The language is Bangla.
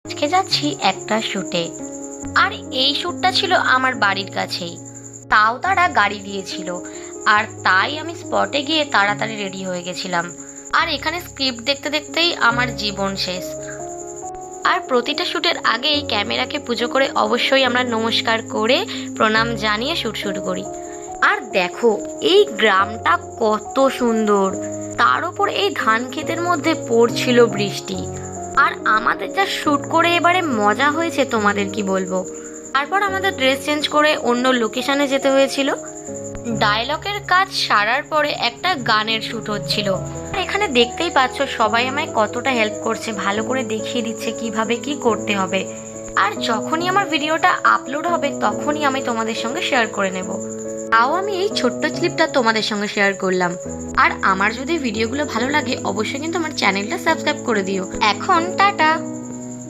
আজকে যাচ্ছি একটা শ্যুটে। আর এই শ্যুটটা ছিল আমার বাড়ির কাছেই, তাও তারা গাড়ি দিয়েছিল। আর তাই আমি স্পটে গিয়ে তাড়াতাড়ি রেডি হয়ে গেছিলাম। আর এখানে স্ক্রিপ্ট দেখতে দেখতেই আমার জীবন শেষ। আর প্রতিটা শ্যুটের আগেই ক্যামেরাকে পুজো করে অবশ্যই আমরা নমস্কার করে প্রণাম জানিয়ে শ্যুট শুরু করি। আর দেখো এই গ্রামটা কত সুন্দর, তার উপর এই ধান ক্ষেতের মধ্যে পড়ছিল বৃষ্টি। আর আমাদের যা শ্যুট করে এবারে মজা হয়েছে তোমাদের কি বলবো। তারপর আমাদের ড্রেস চেঞ্জ করে অন্য লোকেশনে যেতে হয়েছিল। ডায়লগের কাজ সারার পরে একটা গানের শ্যুট হচ্ছিল। আর এখানে দেখতেই পাচ্ছ সবাই আমায় কতটা হেল্প করছে, ভালো করে দেখিয়ে দিচ্ছে কিভাবে কি করতে হবে। আর যখনই আমার ভিডিওটা আপলোড হবে তখনই আমি তোমাদের সঙ্গে শেয়ার করে নেব। তাও আমি এই ছোট্ট ক্লিপটা তোমাদের সঙ্গে শেয়ার করলাম। আর আমার যদি ভিডিওগুলো ভালো লাগে অবশ্যই কিন্তু আমার চ্যানেলটা সাবস্ক্রাইব করে দিও। এখন টাটা।